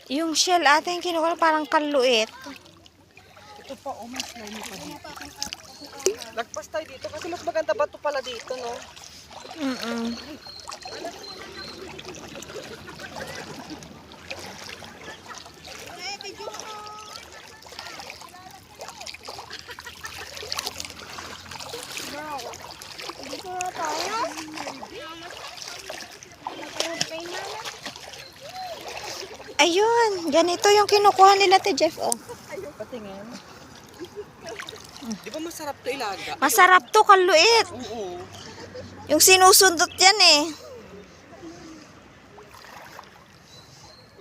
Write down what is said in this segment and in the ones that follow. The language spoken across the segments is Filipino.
Yung shell atin kinuha parang kaluit. Ito pa, oh, may slimy pa dito. Lagpas tayo dito kasi mas maganda ba ito pala dito, no? Dito na tayo. Ayun, ganito yung kinukuha nila te Jeff, oh. Patingin. Di ba masarap to ilaga? Masarap to, kaluit. Oo. Yung sinusundot yan eh.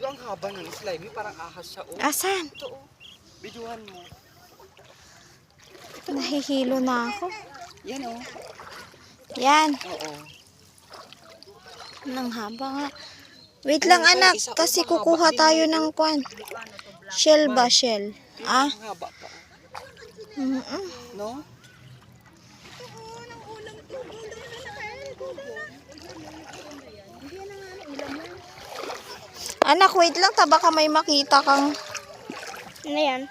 Ang haba ng slimy, parang ahas siya, oh. Asan? Ito, oh. Bidyuhan mo. Nahihilo na ako. Yan, oh. Yan. Oo. Nang haba nga. Wait lang anak, kasi kukuha tayo ng kwan. Shell ba, shell? Ah? Ang haba pa, Mm-mm. no? Anak, wait lang, baka may makita kang... Ano yan?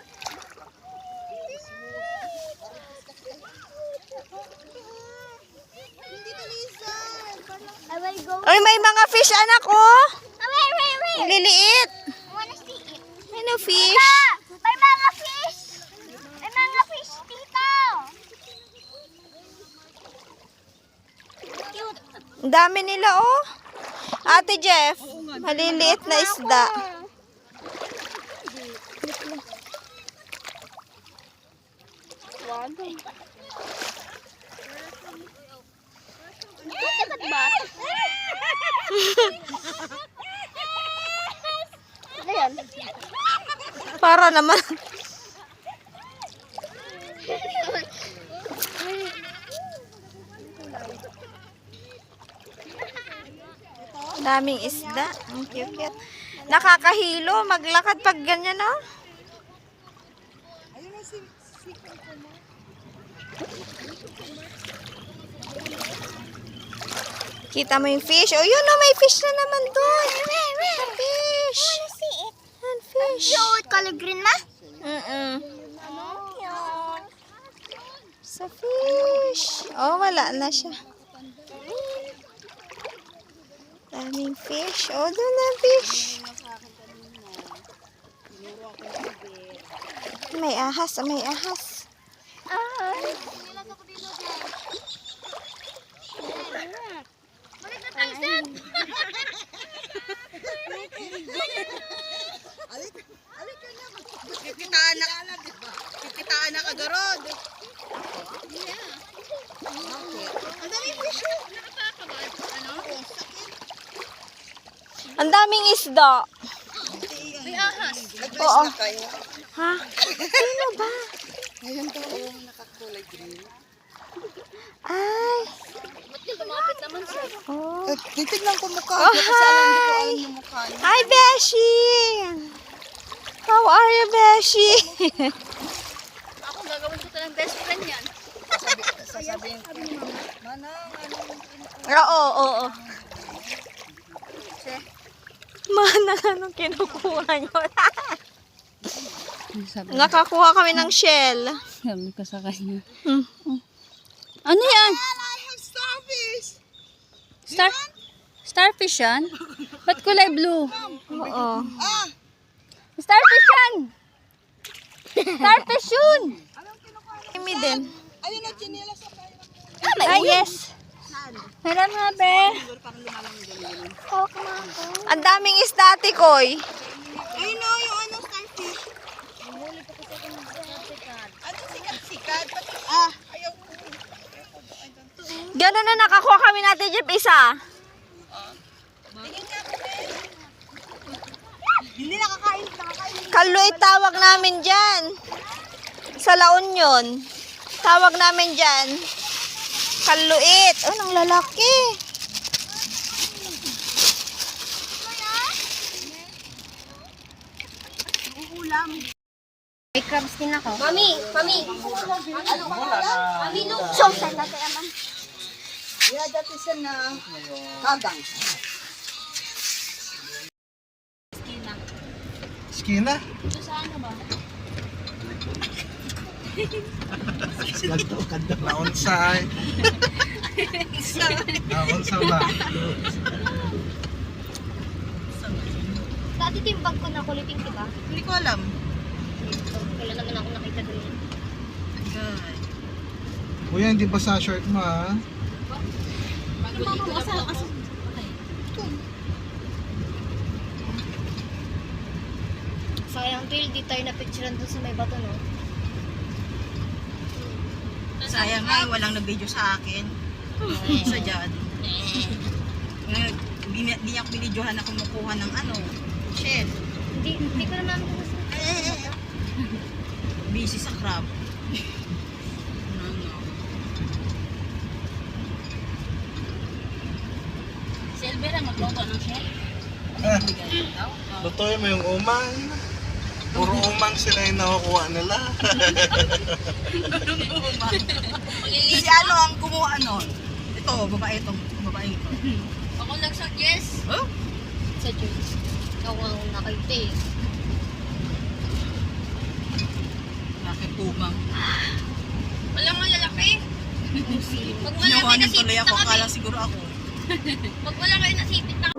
I will go. Ay, may mga fish anak, oh! Wait. Ang liliit. I wanna see it. Ano fish? May mga fish! May mga fish dito! Cute! Ang dami nila, oh. Ate Jeff, maliliit na isda. Dapat ba? Ano yan? Para naman. Daming isda. Ang cute. Nakakahilo. Maglakad pag ganyan, oh. Kita mo yung fish. Oh, yun, oh, may fish na naman doon. Fish. Yan, fish. Cute! Color green na? Cute. Sa fish. Oh, wala na siya. Daming fish. Oh, doon na fish. May ahas. May ahas. Kikitaan na kagarod. Ang daming isda. Oo. Ha? Sino ba? Ayan daw, nakakulay green. Ay. Lumapit naman siya. Oh. Titignan ko mukha Oh, niya kasi alam niyo kung hi. alam yung mukha niya. Hi, Beshi. How are you, Beshi? Ako gagawin ko ng best friend yan. Sasabihin ko, Manang, Oo. Manang, anong kinukuha nyo? Nakakuha kami ng shell. Sabi ko sa kanya. Ano yan? starfish! Starfish yan? Ba't kulay blue? Oo. Starfish yan! Starfish yun! Kimi din. Ayun na, chinela sa kayo. Ay, yes. Meron nga, be. Ang daming isda, Tikoy. Ayun na, yung ano, starfish. Ano, sikat-sikat? Ayaw ko. Gano'n na nakakuha kami natin, Jeep, isa. Hindi nakakain. Kaluit tawag namin dyan. Sa La Union. Tawag namin dyan. Kaluit. Oh, nang lalaki. May crabs din ako. Mami! Ano ba? Mami, look! So, saan natin naman? Yeah, that is an kagang. Eskina. Naunsay. Naunsa ba? Dati ito yung bag ko na kuliting, diba? Hindi ko alam. Wala naman ako nakita doon. Kuya, hindi ba sa shirt mo ha? Sayang, Phil, di tayo na-picturean doon sa may bato, no? Sayang nga, walang nag-video sa akin. Sa dyan. Ngayon, di ako binidyohan na kumukuha ng shell. Hindi ko naman gusto. Busy sa crab. Silver ang magluto ng shell. Lutuin mo yung umang. Puro umang sila yung nakukuha nila. Si ano ang kumuha nun? Ito, babae ito. Ako nag-suggest. Huh? Sa Diyos. Ikaw ang nakita eh. Nakipumang. Wala nga lalaki. Pag wala kayo Ginawa niyo nasipit tuloy na ako, kami. akala siguro ako. Pag wala kayo nasipit na